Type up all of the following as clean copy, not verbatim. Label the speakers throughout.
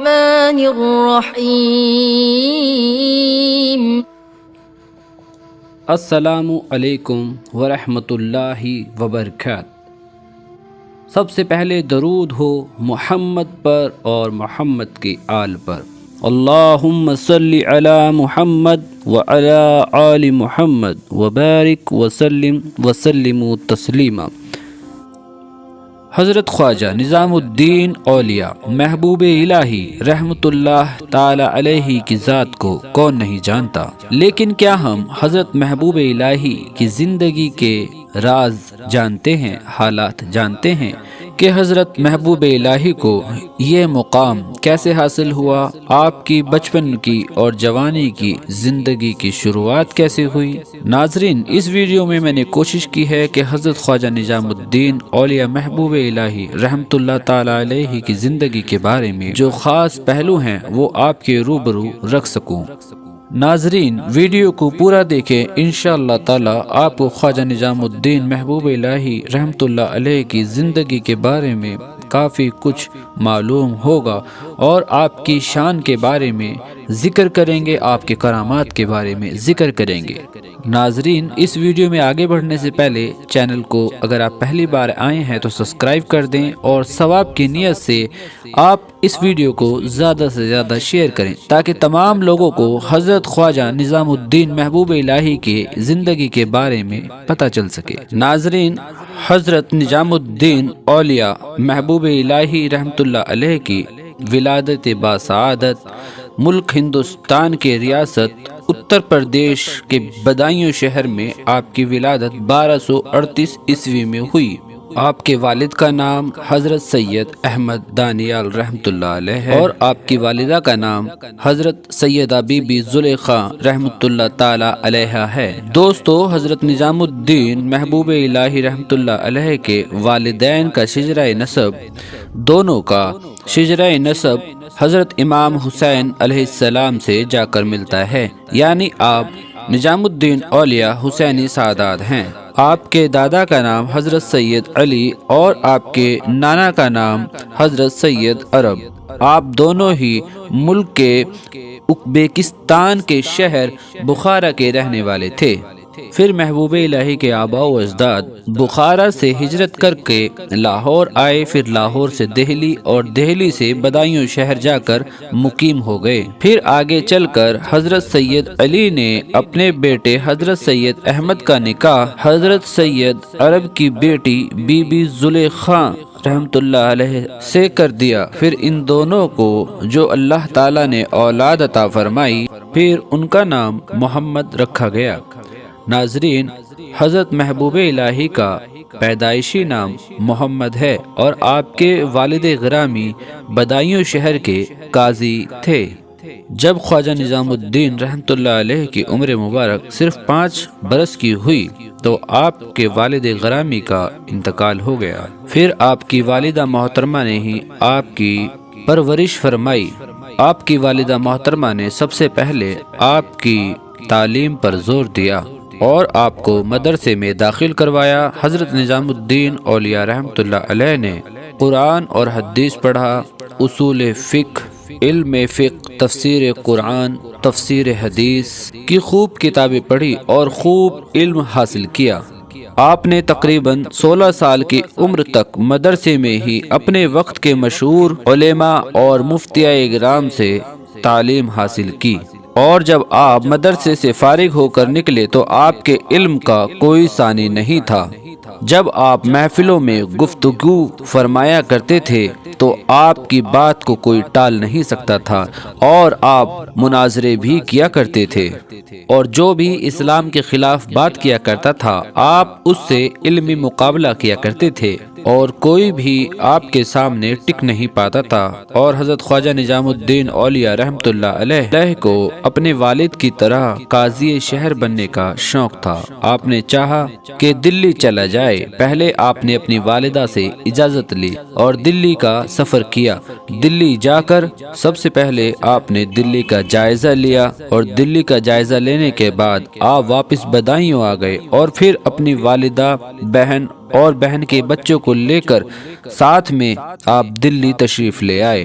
Speaker 1: الرحمن الرحیم۔
Speaker 2: السلام علیکم ورحمۃ اللہ وبرکاتہ۔ سب سے پہلے درود ہو محمد پر اور محمد کے آل پر۔ اللہم صلی علی محمد وعلی آل محمد وبارک وسلم تسلیما۔ حضرت خواجہ نظام الدین اولیاء محبوب الہی رحمۃ اللہ تعالی علیہ کی ذات کو کون نہیں جانتا، لیکن کیا ہم حضرت محبوب الہی کی زندگی کے راز جانتے ہیں، حالات جانتے ہیں کہ حضرت محبوب الہی کو یہ مقام کیسے حاصل ہوا، آپ کی بچپن کی اور جوانی کی زندگی کی شروعات کیسے ہوئی؟ ناظرین، اس ویڈیو میں نے کوشش کی ہے کہ حضرت خواجہ نظام الدین اولیاء محبوب الہی رحمۃ اللہ تعالی علیہ کی زندگی کے بارے میں جو خاص پہلو ہیں وہ آپ کے روبرو رکھ سکوں۔ ناظرین، ویڈیو کو پورا دیکھیں، انشاءاللہ تعالی آپ کو خواجہ نظام الدین محبوب الہی رحمۃ اللہ علیہ کی زندگی کے بارے میں کافی کچھ معلوم ہوگا اور آپ کی شان کے بارے میں ذکر کریں گے، آپ کے کرامات کے بارے میں ذکر کریں گے۔ ناظرین، اس ویڈیو میں آگے بڑھنے سے پہلے چینل کو اگر آپ پہلی بار آئے ہیں تو سبسکرائب کر دیں اور ثواب کی نیت سے آپ اس ویڈیو کو زیادہ سے زیادہ شیئر کریں تاکہ تمام لوگوں کو حضرت خواجہ نظام الدین محبوب الہی کی زندگی کے بارے میں پتہ چل سکے۔ ناظرین، حضرت نظام الدین اولیاء محبوب الہی رحمۃ اللہ علیہ کی ولادت باسعادت ملک ہندوستان کے ریاست اتر پردیش کے بدایوں شہر میں آپ کی ولادت 1238 عیسوی میں ہوئی۔ آپ کے والد کا نام حضرت سید احمد دانیال رحمۃ اللہ علیہ ہے اور آپ کی والدہ کا نام حضرت سیدہ بی بی زلیخا رحمۃ اللہ تعالی علیہ ہے۔ دوستو، حضرت نظام الدین محبوب الہی رحمۃ اللہ علیہ کے والدین کا شجرہ نسب دونوں کا شجرہ نسب حضرت امام حسین علیہ السلام سے جا کر ملتا ہے، یعنی آپ نظام الدین اولیاء حسینی سادات ہیں۔ آپ کے دادا کا نام حضرت سید علی اور آپ کے نانا کا نام حضرت سید عرب۔ آپ دونوں ہی ملک کے ازبکستان کے شہر بخارا کے رہنے والے تھے۔ پھر محبوب الہی کے آباء و اجداد بخارا سے ہجرت کر کے لاہور آئے، پھر لاہور سے دہلی اور دہلی سے بدایوں شہر جا کر مقیم ہو گئے۔ پھر آگے چل کر حضرت سید علی نے اپنے بیٹے حضرت سید احمد کا نکاح حضرت سید عرب کی بیٹی بی بی زلیخا رحمۃ اللہ علیہ سے کر دیا۔ پھر ان دونوں کو جو اللہ تعالیٰ نے اولاد عطا فرمائی، پھر ان کا نام محمد رکھا گیا۔ ناظرین، حضرت محبوب الہی کا پیدائشی نام محمد ہے اور آپ کے والد گرامی بدایوں شہر کے قاضی تھے۔ جب خواجہ نظام الدین رحمۃ اللہ علیہ کی عمر مبارک صرف 5 برس کی ہوئی تو آپ کے والد گرامی کا انتقال ہو گیا۔ پھر آپ کی والدہ محترمہ نے ہی آپ کی پرورش فرمائی۔ آپ کی والدہ محترمہ نے سب سے پہلے آپ کی تعلیم پر زور دیا اور آپ کو مدرسے میں داخل کروایا۔ حضرت نظام الدین اولیاء رحمۃ اللہ علیہ نے قرآن اور حدیث پڑھا، اصول فقہ، علم فقہ، تفسیر قرآن، تفسیر حدیث کی خوب کتابیں پڑھی اور خوب علم حاصل کیا۔ آپ نے تقریباً 16 سال کی عمر تک مدرسے میں ہی اپنے وقت کے مشہور علماء اور مفتیاء کرام سے تعلیم حاصل کی، اور جب آپ مدرسے سے فارغ ہو کر نکلے تو آپ کے علم کا کوئی ثانی نہیں تھا۔ جب آپ محفلوں میں گفتگو فرمایا کرتے تھے تو آپ کی بات کو کوئی ٹال نہیں سکتا تھا اور آپ مناظرے بھی کیا کرتے تھے، اور جو بھی اسلام کے خلاف بات کیا کرتا تھا آپ اس سے علمی مقابلہ کیا کرتے تھے اور کوئی بھی آپ کے سامنے ٹک نہیں پاتا تھا۔ اور حضرت خواجہ نظام الدین اولیاء رحمۃ اللہ علیہ کو اپنے والد کی طرح قاضی شہر بننے کا شوق تھا۔ آپ نے چاہا کہ دلی چلا جائے۔ پہلے آپ نے اپنی والدہ سے اجازت لی اور دلی کا سفر کیا۔ دلی جا کر سب سے پہلے آپ نے دلی کا جائزہ لیا اور دلی کا جائزہ لینے کے بعد آپ واپس بدایوں آ گئے اور پھر اپنی والدہ، بہن اور بہن کے بچوں کو لے کر ساتھ میں آپ دلی تشریف لے آئے۔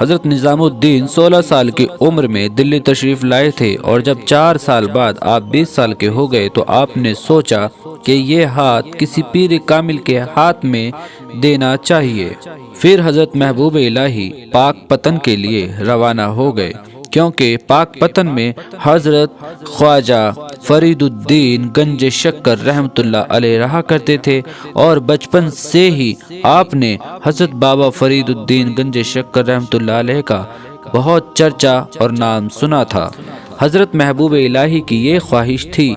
Speaker 2: حضرت نظام الدین 16 سال کی عمر میں دلی تشریف لائے تھے، اور جب 4 سال بعد آپ 20 سال کے ہو گئے تو آپ نے سوچا کہ یہ ہاتھ کسی پیر کامل کے ہاتھ میں دینا چاہیے۔ پھر حضرت محبوب الہی پاک پتن کے لیے روانہ ہو گئے، کیونکہ پاک پتن میں حضرت خواجہ فرید الدین گنج شکر رحمۃ اللہ علیہ رہا کرتے تھے، اور بچپن سے ہی آپ نے حضرت بابا فرید الدین گنج شکر رحمۃ اللہ علیہ کا بہت چرچا اور نام سنا تھا۔ حضرت محبوب الہی کی یہ خواہش تھی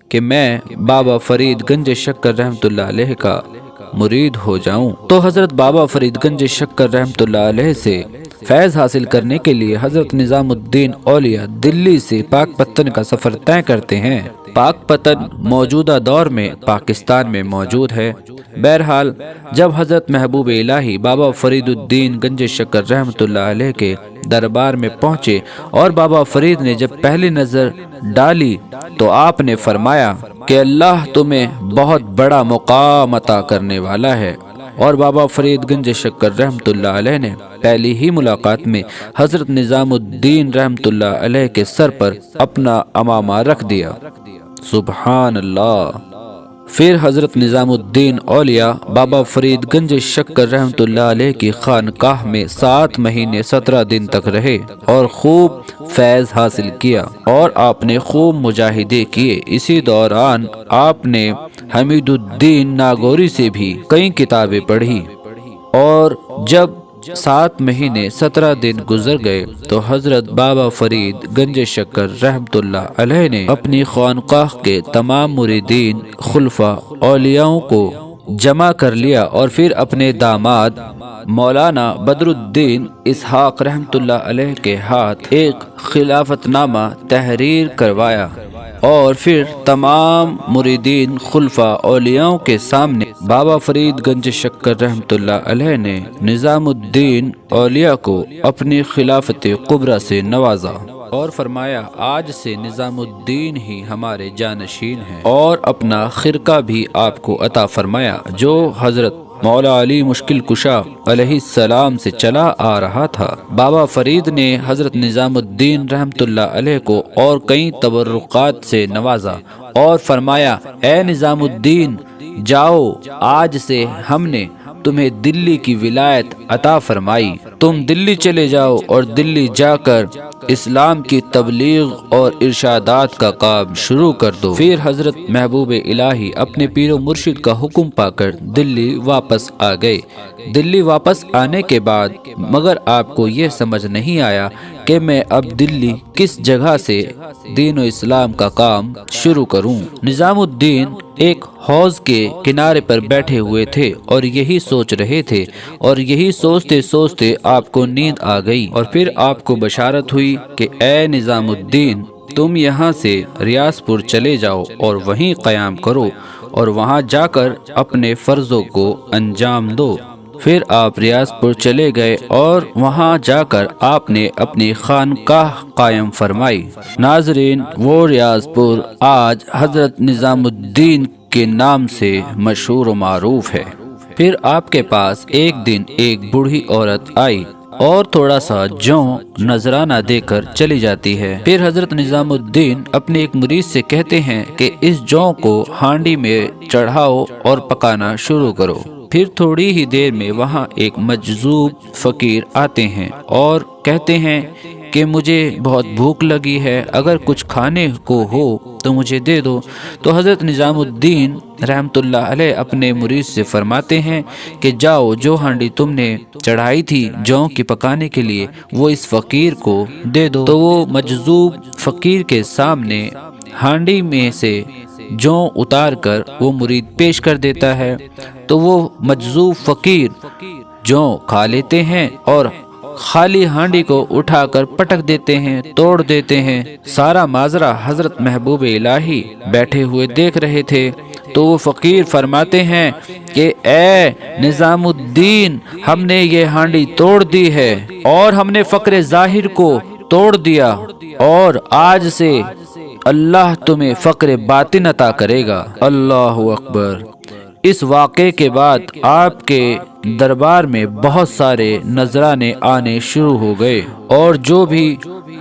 Speaker 2: کہ میں بابا فرید گنج شکر رحمۃ اللہ علیہ کا مرید ہو جاؤں، تو حضرت بابا فرید گنج شکر رحمۃ اللہ علیہ سے فیض حاصل کرنے کے لیے حضرت نظام الدین اولیاء دلی سے پاک پتن کا سفر طے کرتے ہیں۔ پاک پتن موجودہ دور میں پاکستان میں موجود ہے۔ بہرحال جب حضرت محبوب الہی بابا فرید الدین گنج شکر رحمۃ اللہ علیہ کے دربار میں پہنچے اور بابا فرید نے جب پہلی نظر ڈالی تو آپ نے فرمایا کہ اللہ تمہیں بہت بڑا مقام عطا کرنے والا ہے، اور بابا فرید گنج شکر رحمۃ اللہ علیہ نے پہلی ہی ملاقات میں حضرت نظام الدین رحمۃ اللہ علیہ کے سر پر اپنا عمامہ رکھ دیا۔ سبحان اللہ۔ پھر حضرت نظام الدین اولیاء بابا فرید گنج شکر رحمۃ اللہ علیہ کی خانقاہ میں 7 مہینے 17 دن تک رہے اور خوب فیض حاصل کیا، اور آپ نے خوب مجاہدے کیے۔ اسی دوران آپ نے حمید الدین ناگوری سے بھی کئی کتابیں پڑھی، اور جب 7 مہینے 17 دن گزر گئے تو حضرت بابا فرید گنج شکر رحمۃ اللہ علیہ نے اپنی خانقاہ کے تمام مریدین خلفاء اولیاءوں کو جمع کر لیا، اور پھر اپنے داماد مولانا بدر الدین اسحاق رحمۃ اللہ علیہ کے ہاتھ ایک خلافت نامہ تحریر کروایا، اور پھر تمام مریدین خلفاء اولیاءوں کے سامنے بابا فرید گنج شکر رحمۃ اللہ علیہ نے نظام الدین اولیاء کو اپنی خلافت کبریٰ سے نوازا، اور فرمایا آج سے نظام الدین ہی ہمارے جانشین ہیں، اور اپنا خرقہ بھی آپ کو عطا فرمایا جو حضرت مولا علی مشکل کشا علیہ السلام سے چلا آ رہا تھا۔ بابا فرید نے حضرت نظام الدین رحمۃ اللہ علیہ کو اور کئی تبرکات سے نوازا، اور فرمایا اے نظام الدین جاؤ، آج سے ہم نے تمہیں دلی کی ولایت عطا فرمائی، تم دلی چلے جاؤ اور دلی جا کر اسلام کی تبلیغ اور ارشادات کا کام شروع کر دو۔ پھر حضرت محبوب الہی اپنے پیر و مرشد کا حکم پا کر دلی واپس آ گئے۔ دلی واپس آنے کے بعد مگر آپ کو یہ سمجھ نہیں آیا کہ میں اب دلی کس جگہ سے دین و اسلام کا کام شروع کروں۔ نظام الدین ایک حوض کے کنارے پر بیٹھے ہوئے تھے اور یہی سوچ رہے تھے، اور یہی سوچتے سوچتے آپ کو نیند آ گئی، اور پھر آپ کو بشارت ہوئی کہ اے نظام الدین تم یہاں سے ریاض پور چلے جاؤ اور وہیں قیام کرو، اور وہاں جا کر اپنے فرضوں کو انجام دو۔ پھر آپ ریاض پور چلے گئے اور وہاں جا کر آپ نے اپنی خانقاہ قائم فرمائی۔ ناظرین، وہ ریاض پور آج حضرت نظام الدین کے نام سے مشہور و معروف ہے۔ پھر آپ کے پاس ایک دن ایک بوڑھی عورت آئی اور تھوڑا سا جوں نذرانہ دے کر چلی جاتی ہے۔ پھر حضرت نظام الدین اپنے ایک مرید سے کہتے ہیں کہ اس جوں کو ہانڈی میں چڑھاؤ اور پکانا شروع کرو۔ پھر تھوڑی ہی دیر میں وہاں ایک مجذوب فقیر آتے ہیں اور کہتے ہیں کہ مجھے بہت بھوک لگی ہے، اگر کچھ کھانے کو ہو تو مجھے دے دو۔ تو حضرت نظام الدین رحمۃ اللہ علیہ اپنے مرید سے فرماتے ہیں کہ جاؤ، جو ہانڈی تم نے چڑھائی تھی جوں کی پکانے کے لیے وہ اس فقیر کو دے دو۔ تو وہ مجذوب فقیر کے سامنے ہانڈی میں سے جوں اتار کر وہ مرید پیش کر دیتا ہے، تو وہ مجذوب فقیر جوں کھا لیتے ہیں اور خالی ہانڈی کو اٹھا کر پٹک دیتے ہیں، توڑ دیتے ہیں۔ سارا ماجرا حضرت محبوب الہی بیٹھے ہوئے دیکھ رہے تھے۔ تو وہ فقیر فرماتے ہیں کہ اے نظام الدین، ہم نے یہ ہانڈی توڑ دی ہے اور ہم نے فقر ظاہر کو توڑ دیا، اور آج سے اللہ تمہیں فقر باطن عطا کرے گا۔ اللہ اکبر۔ اس واقعے کے بعد آپ کے دربار میں بہت سارے نذرانے آنے شروع ہو گئے، اور جو بھی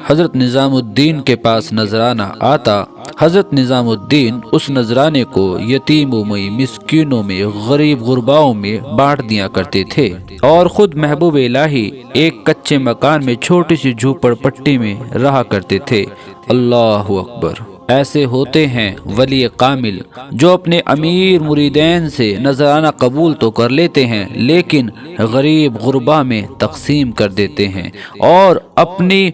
Speaker 2: حضرت نظام الدین کے پاس نذرانہ آتا، حضرت نظام الدین اس نذرانے کو یتیموں میں، مسکینوں میں، غریب غرباؤں میں بانٹ دیا کرتے تھے، اور خود محبوب الہی ایک کچے مکان میں چھوٹی سی جھوپڑ پٹی میں رہا کرتے تھے۔ اللہ اکبر! ایسے ہوتے ہیں ولی کامل جو اپنے امیر مریدین سے نذرانہ قبول تو کر لیتے ہیں، لیکن غریب غربا میں تقسیم کر دیتے ہیں، اور اپنی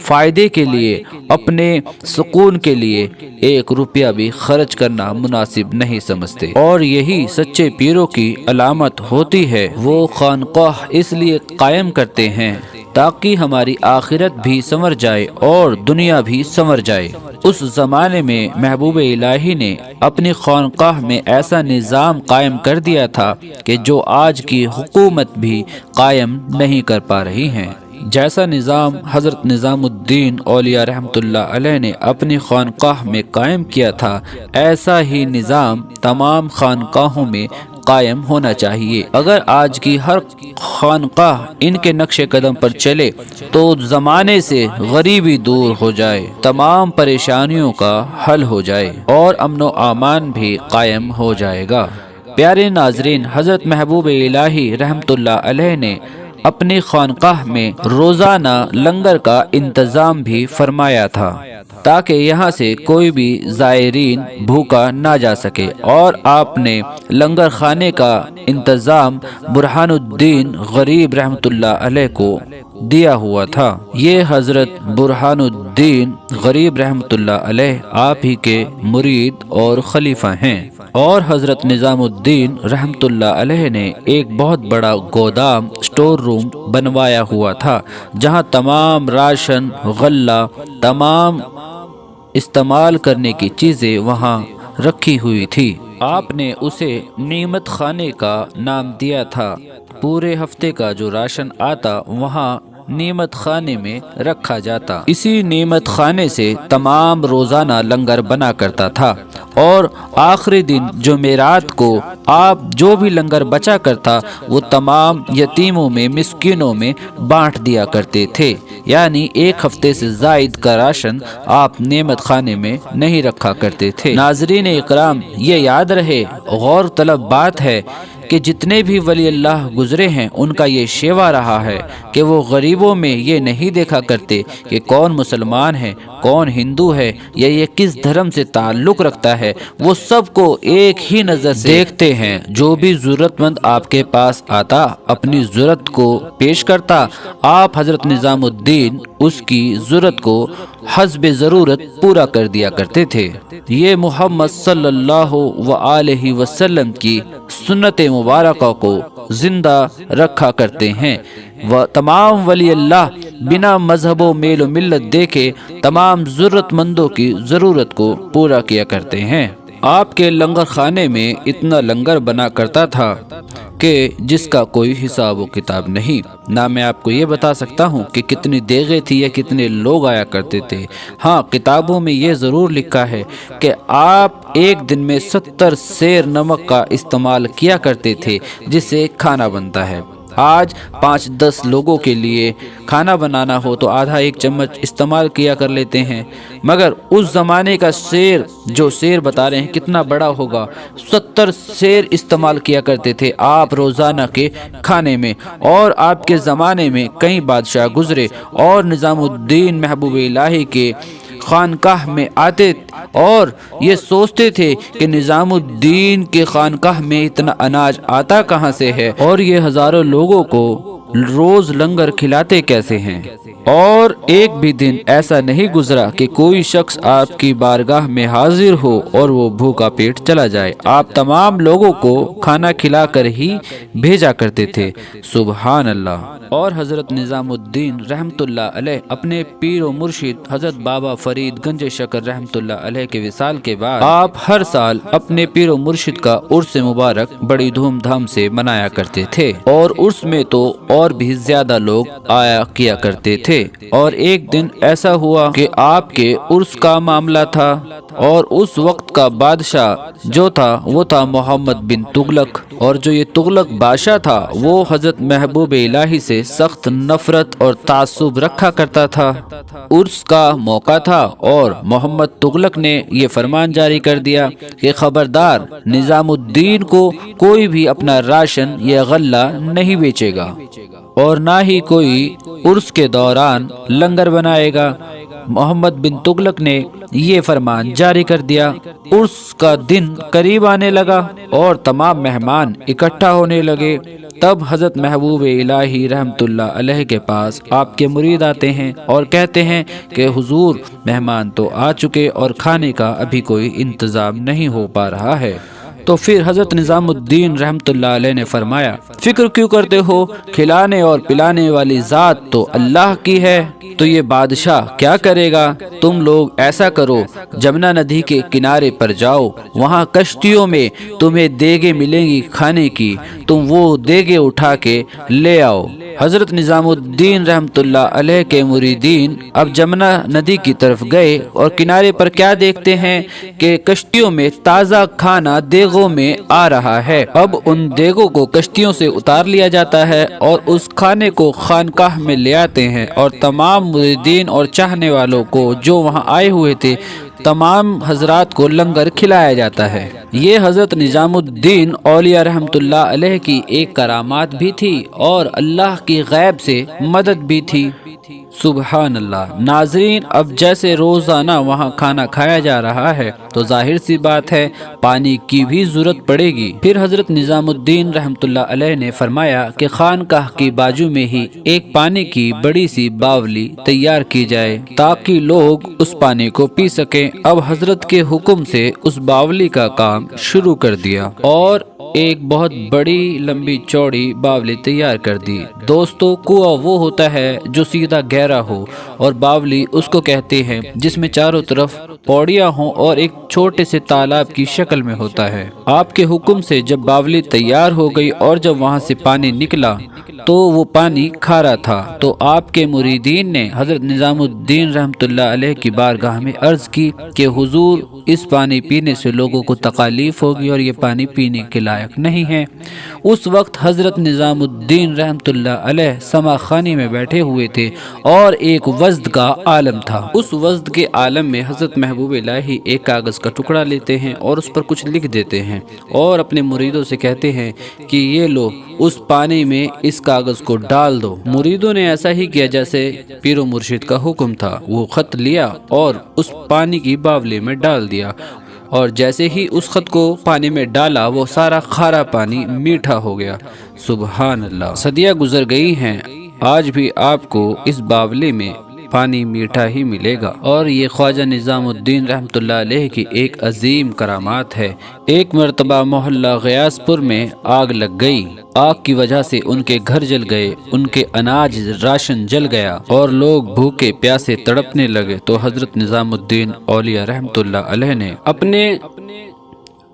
Speaker 2: فائدے کے لیے، اپنے سکون کے لیے ایک روپیہ بھی خرچ کرنا مناسب نہیں سمجھتے۔ اور یہی سچے پیروں کی علامت ہوتی ہے۔ وہ خانقاہ اس لیے قائم کرتے ہیں تاکہ ہماری آخرت بھی سنور جائے اور دنیا بھی سنور جائے۔ اس زمانے میں محبوب الہی نے اپنی خانقاہ میں ایسا نظام قائم کر دیا تھا کہ جو آج کی حکومت بھی قائم نہیں کر پا رہی ہیں۔ جیسا نظام حضرت نظام الدین اولیاء رحمۃ اللہ علیہ نے اپنی خانقاہ میں قائم کیا تھا، ایسا ہی نظام تمام خانقاہوں میں قائم ہونا چاہیے۔ اگر آج کی ہر خانقاہ ان کے نقش قدم پر چلے تو زمانے سے غریبی دور ہو جائے، تمام پریشانیوں کا حل ہو جائے، اور امن و امان بھی قائم ہو جائے گا۔ پیارے ناظرین، حضرت محبوب الہی رحمۃ اللہ علیہ نے اپنی خانقاہ میں روزانہ لنگر کا انتظام بھی فرمایا تھا تاکہ یہاں سے کوئی بھی زائرین بھوکا نہ جا سکے، اور آپ نے لنگر خانے کا انتظام برہان الدین غریب رحمۃ اللہ علیہ کو دیا ہوا تھا۔ یہ حضرت برہان الدین غریب رحمۃ اللہ علیہ آپ ہی کے مرید اور خلیفہ ہیں، اور حضرت نظام الدین رحمۃ اللہ علیہ نے ایک بہت بڑا گودام اسٹور روم بنوایا ہوا تھا، جہاں تمام راشن، غلہ، تمام استعمال کرنے کی چیزیں وہاں رکھی ہوئی تھی۔ آپ نے اسے نعمت خانے کا نام دیا تھا۔ پورے ہفتے کا جو راشن آتا وہاں نعمت خانے میں رکھا جاتا۔ اسی نعمت خانے سے تمام روزانہ لنگر بنا کرتا تھا، اور آخری دن جمعرات کو آپ جو بھی لنگر بچا کرتا وہ تمام یتیموں میں، مسکینوں میں بانٹ دیا کرتے تھے، یعنی ایک ہفتے سے زائد کا راشن آپ نعمت خانے میں نہیں رکھا کرتے تھے۔ ناظرین اکرام، یہ یاد رہے، غور طلب بات ہے کہ جتنے بھی ولی اللہ گزرے ہیں ان کا یہ شیوا رہا ہے کہ وہ غریبوں میں یہ نہیں دیکھا کرتے کہ کون مسلمان ہے، کون ہندو ہے، یا یہ کس دھرم سے تعلق رکھتا ہے، وہ سب کو ایک ہی نظر سے دیکھتے ہیں۔ جو بھی ضرورت مند آپ کے پاس آتا اپنی ضرورت کو پیش کرتا، آپ حضرت نظام الدین اس کی ضرورت کو حسب ضرورت پورا کر دیا کرتے تھے۔ یہ محمد صلی اللہ وآلہ وسلم کی سنت مبارکہ کو زندہ رکھا کرتے ہیں۔ وہ تمام ولی اللہ بنا مذہب و میل و ملت دیکھے تمام ضرورت مندوں کی ضرورت کو پورا کیا کرتے ہیں۔ آپ کے لنگر خانے میں اتنا لنگر بنا کرتا تھا کہ جس کا کوئی حساب و کتاب نہیں۔ نہ میں آپ کو یہ بتا سکتا ہوں کہ کتنی دیگیں تھی یا کتنے لوگ آیا کرتے تھے۔ ہاں، کتابوں میں یہ ضرور لکھا ہے کہ آپ ایک دن میں 70 سیر نمک کا استعمال کیا کرتے تھے جس سے کھانا بنتا ہے۔ آج 5-10 لوگوں کے لیے کھانا بنانا ہو تو آدھا ایک چمچ استعمال کیا کر لیتے ہیں، مگر اس زمانے کا سیر جو سیر بتا رہے ہیں کتنا بڑا ہوگا، 70 سیر استعمال کیا کرتے تھے آپ روزانہ کے کھانے میں۔ اور آپ کے زمانے میں کئی بادشاہ گزرے اور نظام الدین محبوب الہی کے خانقاہ میں آتے اور یہ سوچتے تھے کہ نظام الدین کے خانقاہ میں اتنا اناج آتا کہاں سے ہے، اور یہ ہزاروں لوگوں کو روز لنگر کھلاتے کیسے ہیں۔ اور ایک بھی دن ایسا نہیں گزرا کہ کوئی شخص آپ کی بارگاہ میں حاضر ہو اور وہ بھوکا پیٹ چلا جائے۔ آپ تمام لوگوں کو کھانا کھلا کر ہی بھیجا کرتے تھے۔ سبحان اللہ۔ اور حضرت نظام الدین رحمۃ اللہ علیہ اپنے پیر و مرشد حضرت بابا فرید گنج شکر رحمۃ اللہ علیہ کے وصال کے بعد آپ ہر سال اپنے پیر و مرشد کا عرس مبارک بڑی دھوم دھام سے منایا کرتے تھے، اور عرس میں تو اور بھی زیادہ لوگ آیا کیا کرتے تھے۔ اور ایک دن ایسا ہوا کہ آپ کے عرس کا معاملہ تھا، اور اس وقت کا بادشاہ جو تھا وہ تھا محمد بن تغلق، اور جو یہ تغلق بادشاہ تھا وہ حضرت محبوب الہی سے سخت نفرت اور تعصب رکھا کرتا تھا۔ عرس کا موقع تھا اور محمد تغلق نے یہ فرمان جاری کر دیا کہ خبردار، نظام الدین کو کوئی بھی اپنا راشن یا غلہ نہیں بیچے گا اور نہ ہی کوئی عرس کے دوران لنگر بنائے گا۔ محمد بن تغلق نے یہ فرمان جاری کر دیا۔ عرس کا دن قریب آنے لگا اور تمام مہمان اکٹھا ہونے لگے۔ تب حضرت محبوب الہی رحمت اللہ علیہ کے پاس آپ کے مرید آتے ہیں اور کہتے ہیں کہ حضور، مہمان تو آ چکے اور کھانے کا ابھی کوئی انتظام نہیں ہو پا رہا ہے۔ تو پھر حضرت نظام الدین رحمت اللہ علیہ نے فرمایا، فکر کیوں کرتے ہو؟ کھلانے اور پلانے والی ذات تو اللہ کی ہے، تو یہ بادشاہ کیا کرے گا؟ تم لوگ ایسا کرو، جمنا ندی کے کنارے پر جاؤ، وہاں کشتیوں میں تمہیں دیگیں ملیں گی کھانے کی، تم وہ دیگیں اٹھا کے لے آؤ۔ حضرت نظام الدین رحمت اللہ علیہ کے مریدین اب جمنا ندی کی طرف گئے اور کنارے پر کیا دیکھتے ہیں کہ کشتیوں میں تازہ کھانا دیگوں میں آ رہا ہے۔ اب ان دیگوں کو کشتیوں سے اتار لیا جاتا ہے اور اس کھانے کو خانقاہ میں لے آتے ہیں، اور تمام مریدین اور چاہنے والوں کو جو وہاں آئے ہوئے تھے تمام حضرات کو لنگر کھلایا جاتا ہے۔ یہ حضرت نظام الدین اولیاء رحمت اللہ علیہ کی ایک کرامات بھی تھی اور اللہ کی غیب سے مدد بھی تھی۔ سبحان اللہ۔ ناظرین، اب جیسے روزانہ وہاں کھانا کھایا جا رہا ہے تو ظاہر سی بات ہے پانی کی بھی ضرورت پڑے گی۔ پھر حضرت نظام الدین رحمت اللہ علیہ نے فرمایا کہ خانقاہ کی بازو میں ہی ایک پانی کی بڑی سی باولی تیار کی جائے تاکہ لوگ اس پانی کو پی سکیں۔ اب حضرت کے حکم سے اس باولی کا کام شروع کر دیا اور ایک بہت بڑی لمبی چوڑی باولی تیار کر دی۔ دوستو، کنواں وہ ہوتا ہے جو سیدھا گہرا ہو، اور باولی اس کو کہتے ہیں جس میں چاروں طرف پوڑیاں ہوں اور ایک چھوٹے سے تالاب کی شکل میں ہوتا ہے۔ آپ کے حکم سے جب باولی تیار ہو گئی اور جب وہاں سے پانی نکلا تو وہ پانی کھارا تھا، تو آپ کے مریدین نے حضرت نظام الدین رحمت اللہ علیہ کی بارگاہ میں عرض کی کہ حضور، اس پانی پینے سے لوگوں کو تکالیف ہوگی اور یہ پانی پینے کے لائق نہیں ہے۔ اس وقت حضرت نظام الدین رحمت اللہ علیہ سما خانی میں بیٹھے ہوئے تھے اور ایک وزد کا عالم تھا۔ اس وزد کے عالم میں حضرت محبوب الہی ایک کاغذ کا ٹکڑا لیتے ہیں اور اس پر کچھ لکھ دیتے ہیں اور اپنے مریدوں سے کہتے ہیں کہ یہ لو، اس پانی میں اس کاغذ کو ڈال دو۔ مریدوں نے ایسا ہی کیا جیسے پیر و مرشد کا حکم تھا۔ وہ خط لیا اور اس پانی کی باولی میں ڈال دیا، اور جیسے ہی اس خط کو پانی میں ڈالا وہ سارا کھارا پانی میٹھا ہو گیا۔ سبحان اللہ۔ صدیاں گزر گئی ہیں، آج بھی آپ کو اس باولی میں پانی میٹھا ہی ملے گا، اور یہ خواجہ نظام الدین رحمت اللہ علیہ کی ایک عظیم کرامات ہے۔ ایک مرتبہ محلہ غیاث پور میں آگ لگ گئی۔ آگ کی وجہ سے ان کے گھر جل گئے، ان کے اناج راشن جل گیا اور لوگ بھوکے پیاسے تڑپنے لگے، تو حضرت نظام الدین اولیاء رحمت اللہ علیہ نے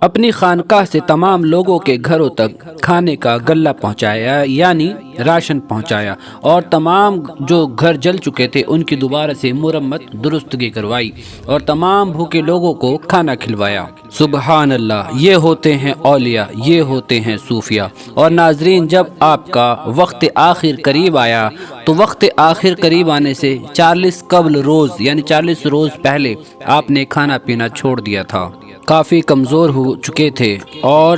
Speaker 2: اپنی خانقاہ سے تمام لوگوں کے گھروں تک کھانے کا غلہ پہنچایا، یعنی راشن پہنچایا، اور تمام جو گھر جل چکے تھے ان کی دوبارہ سے مرمت درستگی کروائی اور تمام بھوکے لوگوں کو کھانا کھلوایا۔ سبحان اللہ۔ یہ ہوتے ہیں اولیاء، یہ ہوتے ہیں صوفیاء۔ اور ناظرین، جب آپ کا وقت آخر قریب آیا تو وقت آخر قریب آنے سے 40 قبل روز یعنی 40 روز پہلے آپ نے کھانا پینا چھوڑ دیا تھا، کافی کمزور ہو چکے تھے، اور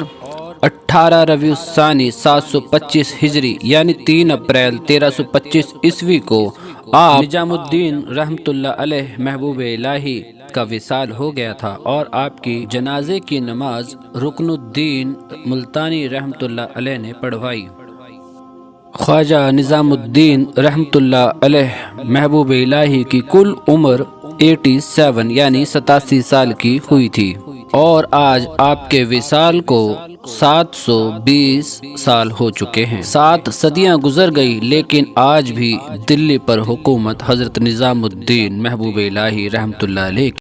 Speaker 2: 18 ربیع الثانی 725 ہجری یعنی 3 اپریل 1325 عیسوی کو آپ نظام الدین رحمت اللہ علیہ محبوب الہی کا وصال ہو گیا تھا، اور آپ کی جنازے کی نماز رکن الدین ملتانی رحمت اللہ علیہ نے پڑھوائی۔ خواجہ نظام الدین رحمت اللہ علیہ محبوب الہی کی کل عمر 87 یعنی 87 سال کی ہوئی تھی، اور آج آپ کے وصال کو 720 سال ہو چکے ہیں۔ 7 صدیاں گزر گئی، لیکن آج بھی دلی پر حکومت حضرت نظام الدین محبوب الہی رحمت اللہ علیہ